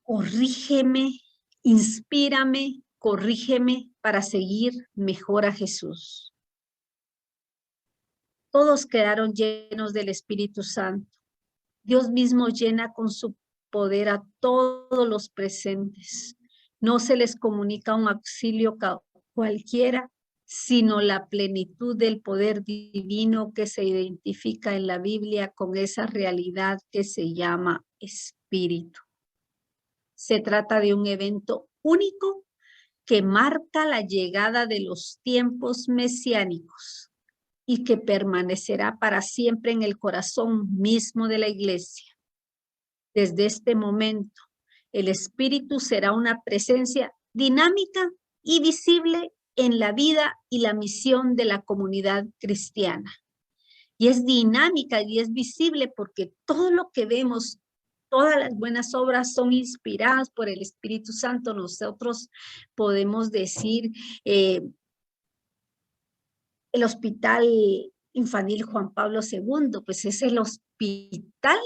Corrígeme, inspírame, corrígeme para seguir mejor a Jesús. Todos quedaron llenos del Espíritu Santo. Dios mismo llena con su poder a todos los presentes. No se les comunica un auxilio cualquiera, sino la plenitud del poder divino que se identifica en la Biblia con esa realidad que se llama Espíritu. Se trata de un evento único que marca la llegada de los tiempos mesiánicos y que permanecerá para siempre en el corazón mismo de la iglesia. Desde este momento, el Espíritu será una presencia dinámica y visible en la vida y la misión de la comunidad cristiana. Y es dinámica y es visible porque todo lo que vemos, todas las buenas obras son inspiradas por el Espíritu Santo. Nosotros podemos decir, el Hospital Infantil Juan Pablo II, pues es el hospital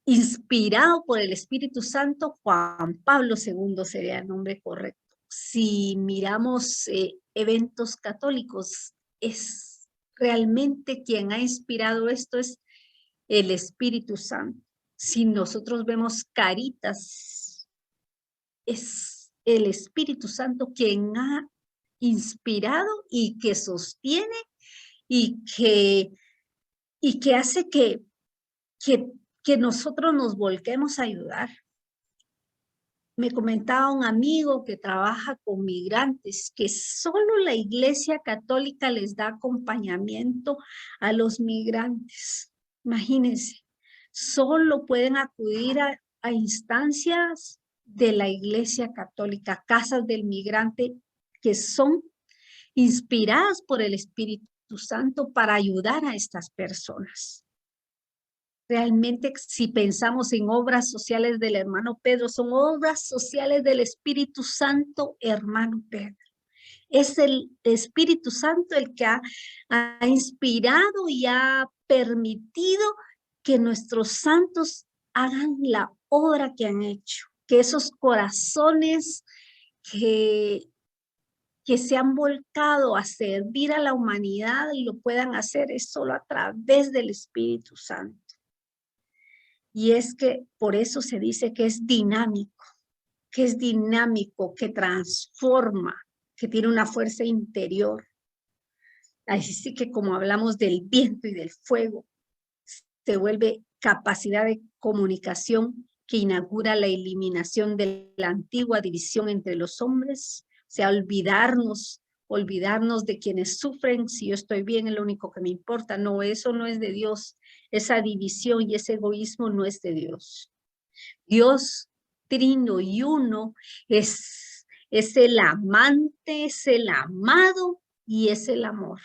inspirado por el Espíritu Santo. Juan Pablo II sería el nombre correcto. Si miramos eventos católicos, es realmente quien ha inspirado esto es el Espíritu Santo. Si nosotros vemos Caritas, es el Espíritu Santo quien ha inspirado y que sostiene y que hace que nosotros nos volquemos a ayudar. Me comentaba un amigo que trabaja con migrantes que solo la Iglesia Católica les da acompañamiento a los migrantes. Imagínense, solo pueden acudir a instancias de la Iglesia Católica, casas del migrante que son inspiradas por el Espíritu Santo para ayudar a estas personas. Realmente, si pensamos en obras sociales del hermano Pedro, son obras sociales del Espíritu Santo, hermano Pedro. Es el Espíritu Santo el que ha inspirado y ha permitido que nuestros santos hagan la obra que han hecho, que esos corazones que se han volcado a servir a la humanidad lo puedan hacer es solo a través del Espíritu Santo. Y es que por eso se dice que es dinámico, que transforma, que tiene una fuerza interior. Así que como hablamos del viento y del fuego, se vuelve capacidad de comunicación que inaugura la eliminación de la antigua división entre los hombres, o sea, olvidarnos de quienes sufren. Si yo estoy bien, es lo único que me importa. No, eso no es de Dios. Esa división y ese egoísmo no es de Dios. Dios trino y uno es el amante, es el amado y es el amor.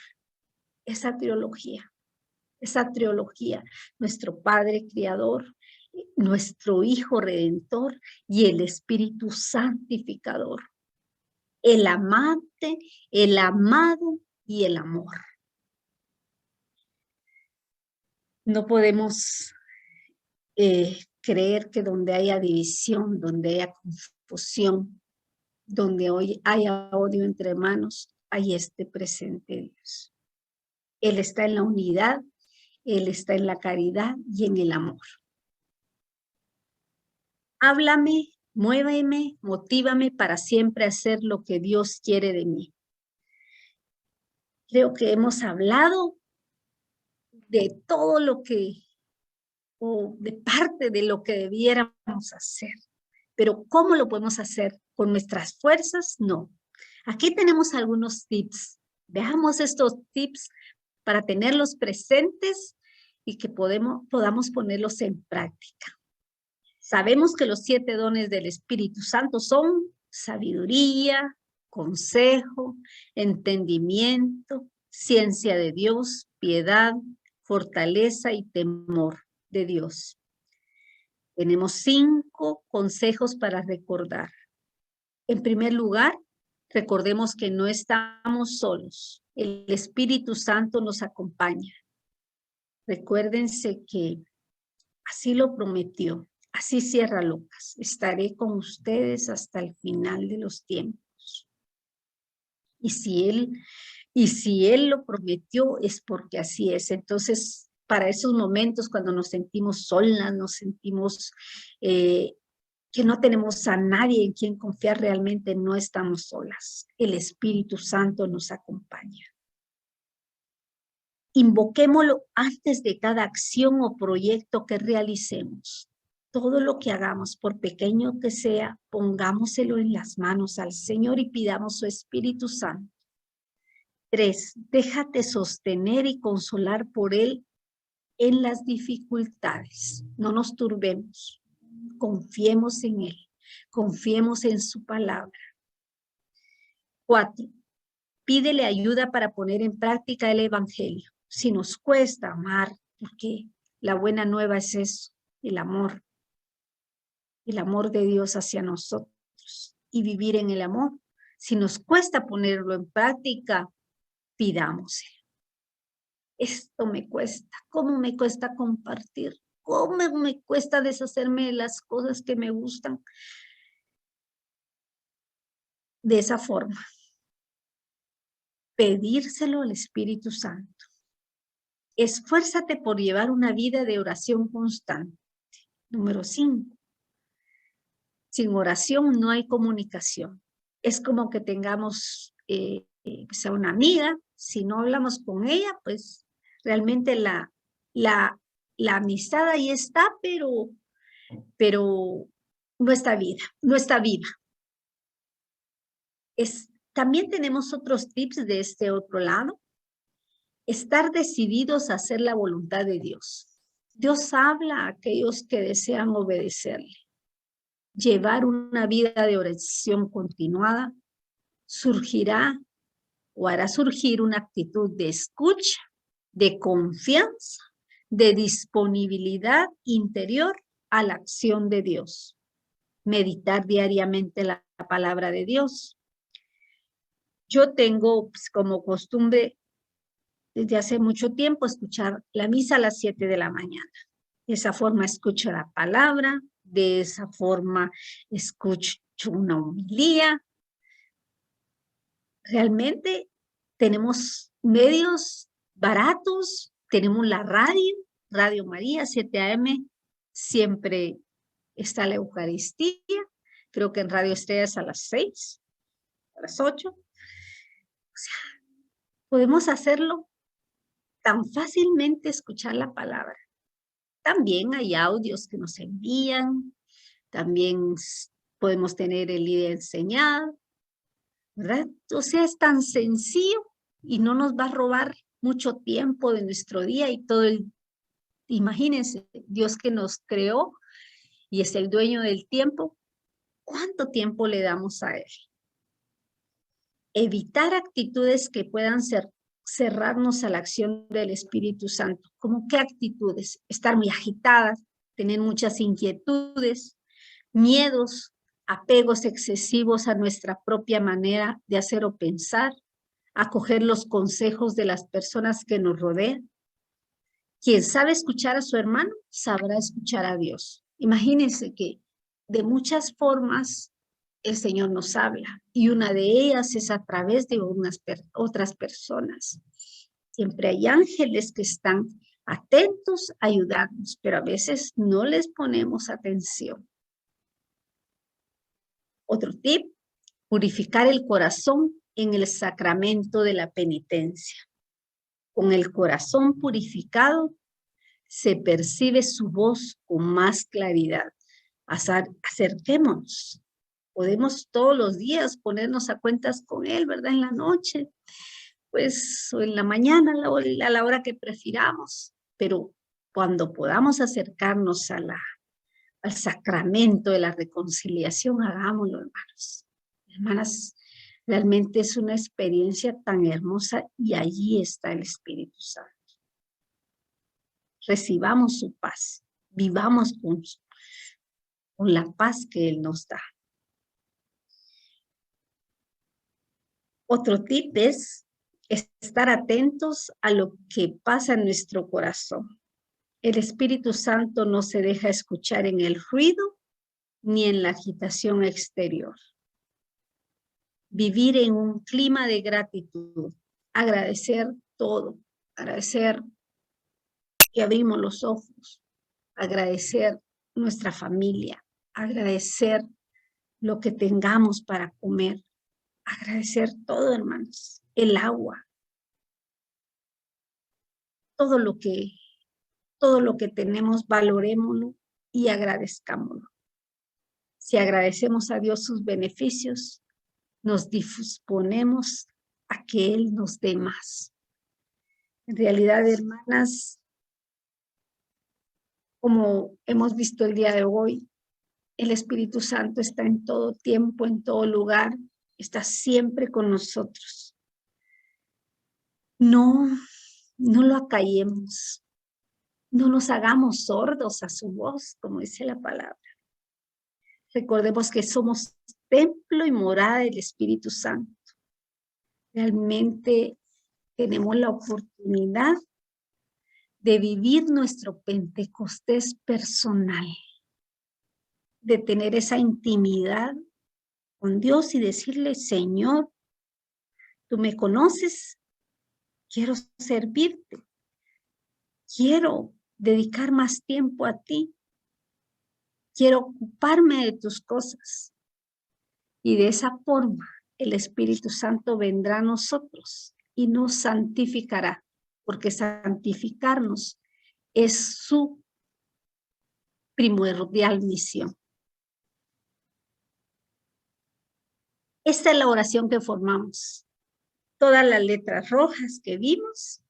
Esa trilogía, nuestro Padre Creador, nuestro Hijo Redentor y el Espíritu Santificador. El amante, el amado y el amor. No podemos creer que donde haya división, donde haya confusión, donde hoy haya odio entre hermanos, ahí esté presente Dios. Él está en la unidad, Él está en la caridad y en el amor. Háblame, muéveme, motívame para siempre hacer lo que Dios quiere de mí. Creo que hemos hablado de todo lo que, o de parte de lo que debiéramos hacer. Pero ¿cómo lo podemos hacer? ¿Con nuestras fuerzas? No. Aquí tenemos algunos tips. Veamos estos tips para tenerlos presentes y que podamos ponerlos en práctica. Sabemos que los 7 dones del Espíritu Santo son sabiduría, consejo, entendimiento, ciencia de Dios, piedad, fortaleza y temor de Dios. Tenemos 5 consejos para recordar. En primer lugar, recordemos que no estamos solos. El Espíritu Santo nos acompaña. Recuérdense que así lo prometió. Así cierra Lucas. Estaré con ustedes hasta el final de los tiempos. Y si Él lo prometió, es porque así es. Entonces, para esos momentos cuando nos sentimos solas, nos sentimos que no tenemos a nadie en quien confiar, realmente no estamos solas. El Espíritu Santo nos acompaña. Invoquémoslo antes de cada acción o proyecto que realicemos. Todo lo que hagamos, por pequeño que sea, pongámoselo en las manos al Señor y pidamos su Espíritu Santo. 3. Déjate sostener y consolar por Él en las dificultades. No nos turbemos. Confiemos en Él. Confiemos en su palabra. 4. Pídele ayuda para poner en práctica el Evangelio. Si nos cuesta amar, porque la buena nueva es eso, el amor de Dios hacia nosotros y vivir en el amor. Si nos cuesta ponerlo en práctica, pidámoselo. Esto me cuesta. ¿Cómo me cuesta compartir? ¿Cómo me cuesta deshacerme de las cosas que me gustan? De esa forma, pedírselo al Espíritu Santo. Esfuérzate por llevar una vida de oración constante. Número 5. Sin oración no hay comunicación. Es como que tengamos a una amiga, si no hablamos con ella, pues realmente la amistad ahí está, pero no está viva, no está viva. También tenemos otros tips de este otro lado. Estar decididos a hacer la voluntad de Dios. Dios habla a aquellos que desean obedecerle. Llevar una vida de oración continuada surgirá o hará surgir una actitud de escucha, de confianza, de disponibilidad interior a la acción de Dios. Meditar diariamente la palabra de Dios. Yo tengo como costumbre desde hace mucho tiempo escuchar la misa a las 7 de la mañana. De esa forma escucho la palabra, de esa forma escucho una homilía. Realmente tenemos medios baratos, tenemos la Radio María, 7 AM, siempre está la Eucaristía, creo que en Radio Estrellas a las 6, a las 8. O sea, podemos hacerlo tan fácilmente, escuchar la palabra. También hay audios que nos envían, también podemos tener el líder enseñado, ¿verdad? O sea, es tan sencillo y no nos va a robar mucho tiempo de nuestro día y todo el... Imagínense, Dios que nos creó y es el dueño del tiempo, ¿cuánto tiempo le damos a Él? Evitar actitudes que puedan cerrarnos a la acción del Espíritu Santo. ¿Cómo qué actitudes? Estar muy agitadas, tener muchas inquietudes, miedos, apegos excesivos a nuestra propia manera de hacer o pensar, acoger los consejos de las personas que nos rodean. Quien sabe escuchar a su hermano, sabrá escuchar a Dios. Imagínense que de muchas formas el Señor nos habla y una de ellas es a través de otras personas. Siempre hay ángeles que están atentos a ayudarnos, pero a veces no les ponemos atención. Otro tip, purificar el corazón en el sacramento de la penitencia. Con el corazón purificado se percibe su voz con más claridad. Acerquémonos. Podemos todos los días ponernos a cuentas con Él, ¿verdad? En la noche, pues, o en la mañana, a la hora que prefiramos. Pero cuando podamos acercarnos al sacramento de la reconciliación, hagámoslo, hermanos. Hermanas, realmente es una experiencia tan hermosa y allí está el Espíritu Santo. Recibamos su paz, vivamos con la paz que Él nos da. Otro tip es estar atentos a lo que pasa en nuestro corazón. El Espíritu Santo no se deja escuchar en el ruido ni en la agitación exterior. Vivir en un clima de gratitud, agradecer todo, agradecer que abrimos los ojos, agradecer nuestra familia, agradecer lo que tengamos para comer, agradecer todo, hermanos, el agua, todo lo que tenemos, valorémoslo y agradezcámoslo. Si agradecemos a Dios sus beneficios, nos disponemos a que Él nos dé más. En realidad, hermanas, como hemos visto el día de hoy, el Espíritu Santo está en todo tiempo, en todo lugar, está siempre con nosotros. No lo acallemos, no nos hagamos sordos a su voz, como dice la palabra. Recordemos que somos templo y morada del Espíritu Santo. Realmente tenemos la oportunidad de vivir nuestro Pentecostés personal, de tener esa intimidad con Dios y decirle, Señor, tú me conoces, quiero servirte, quiero dedicar más tiempo a ti, quiero ocuparme de tus cosas. Y de esa forma el Espíritu Santo vendrá a nosotros y nos santificará, porque santificarnos es su primordial misión. Esta es la oración que formamos. Todas las letras rojas que vimos,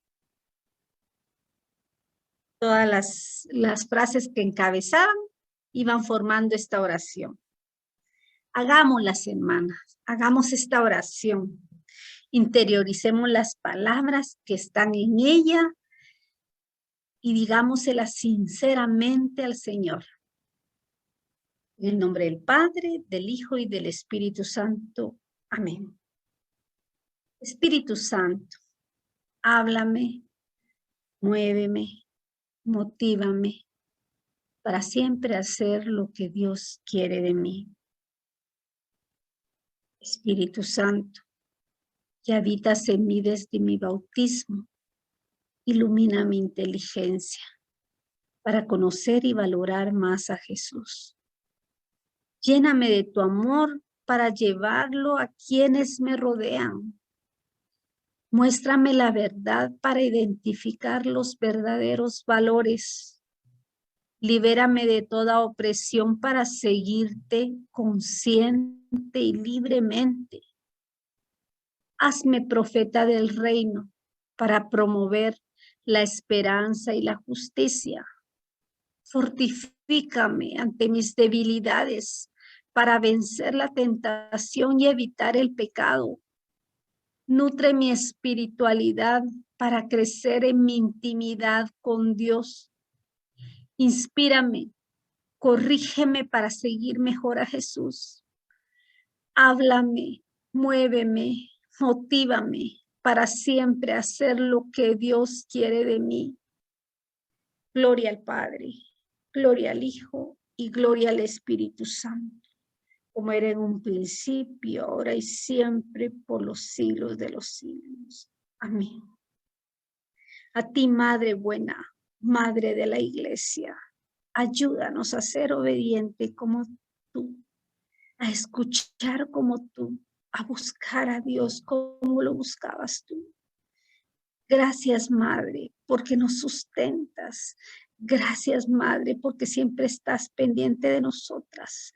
todas las frases que encabezaban, iban formando esta oración. Hagámoslas, hermanas, hagamos esta oración. Interioricemos las palabras que están en ella y digámoselas sinceramente al Señor. En el nombre del Padre, del Hijo y del Espíritu Santo. Amén. Espíritu Santo, háblame, muéveme, motívame para siempre hacer lo que Dios quiere de mí. Espíritu Santo, que habitas en mí desde mi bautismo, ilumina mi inteligencia para conocer y valorar más a Jesús. Lléname de tu amor para llevarlo a quienes me rodean. Muéstrame la verdad para identificar los verdaderos valores. Libérame de toda opresión para seguirte consciente y libremente. Hazme profeta del reino para promover la esperanza y la justicia. Fortifícame ante mis debilidades para vencer la tentación y evitar el pecado. Nutre mi espiritualidad para crecer en mi intimidad con Dios. Inspírame, corrígeme para seguir mejor a Jesús. Háblame, muéveme, motívame para siempre hacer lo que Dios quiere de mí. Gloria al Padre, gloria al Hijo y gloria al Espíritu Santo, como era en un principio, ahora y siempre, por los siglos de los siglos. Amén. A ti, Madre buena, Madre de la Iglesia, ayúdanos a ser obedientes como tú, a escuchar como tú, a buscar a Dios como lo buscabas tú. Gracias, Madre, porque nos sustentas. Gracias, Madre, porque siempre estás pendiente de nosotras,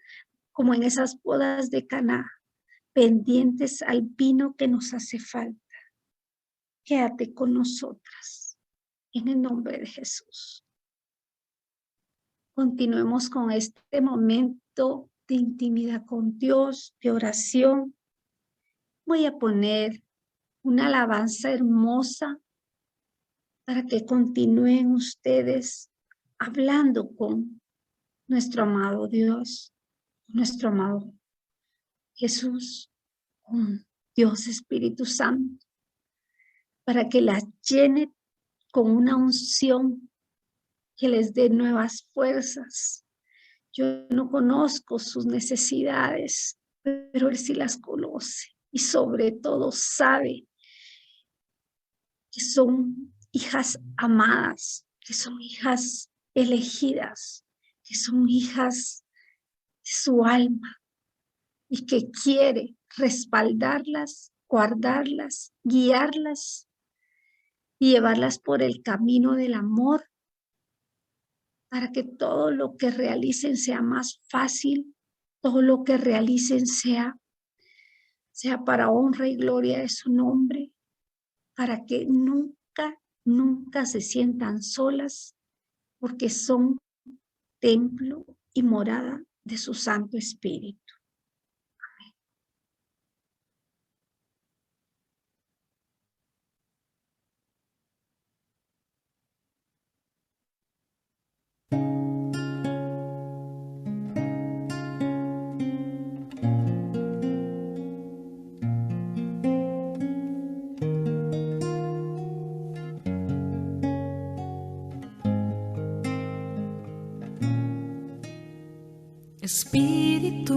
como en esas bodas de Caná, pendientes al vino que nos hace falta. Quédate con nosotras, en el nombre de Jesús. continuemos con este momento de intimidad con Dios, de oración. Voy a poner una alabanza hermosa para que continúen ustedes hablando con nuestro amado Dios, nuestro amado Jesús, con Dios Espíritu Santo, para que las llene con una unción que les dé nuevas fuerzas. Yo no conozco sus necesidades, pero Él sí las conoce y sobre todo sabe que son hijas amadas, que son hijas elegidas, que son hijas de su alma y que quiere respaldarlas, guardarlas, guiarlas y llevarlas por el camino del amor para que todo lo que realicen sea más fácil, todo lo que realicen sea para honra y gloria de su nombre, para que nunca se sientan solas, porque son templo y morada de su Santo Espíritu. Espíritu,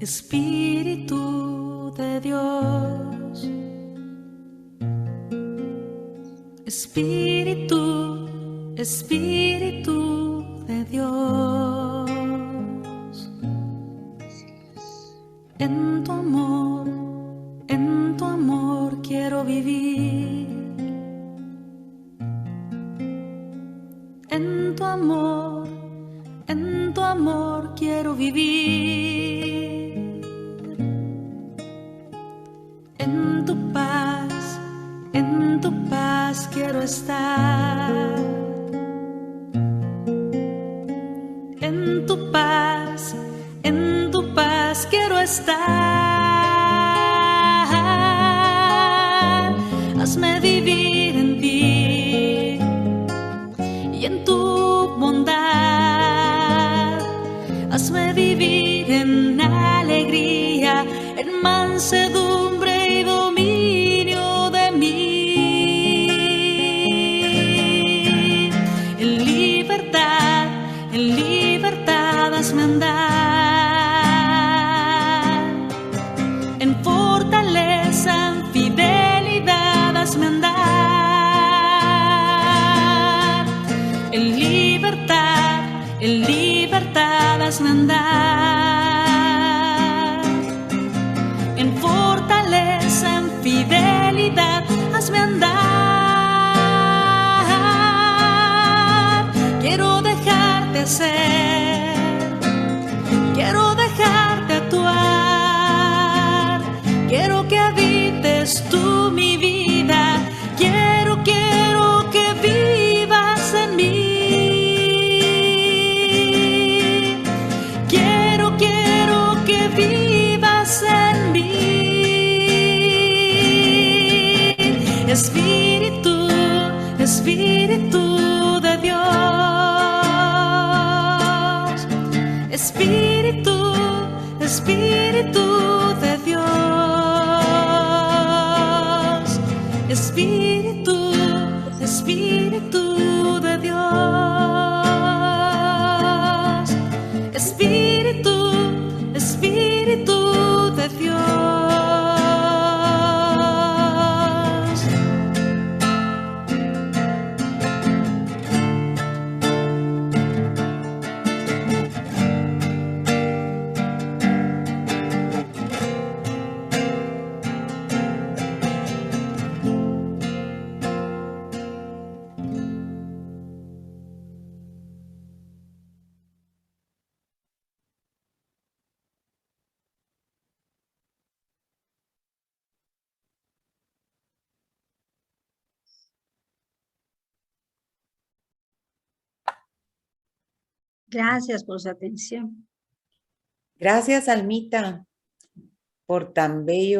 Espíritu de Dios. Espíritu, Espíritu de Dios. En tu amor quiero vivir. En tu amor quiero vivir. En tu paz quiero estar. En tu paz quiero estar. Hazme vivir en ti y en tu bondad. Hazme vivir en alegría, en mansedumbre y dominio de mí. En libertad hazme andar. En fortaleza, en fidelidad hazme andar. En libertad hazme andar. En fortaleza, en fidelidad hazme andar. Quiero dejarte ser, quiero dejarte actuar. Quiero que habites tú mi vida. Quiero que vivas en mí. Quiero que vivas en mí. Espíritu, Espíritu de Dios. Espíritu, Espíritu de Dios. Espíritu, Espíritu de Dios. Espíritu, Espíritu de Dios. Gracias por su atención. Gracias, Almita, por tan bello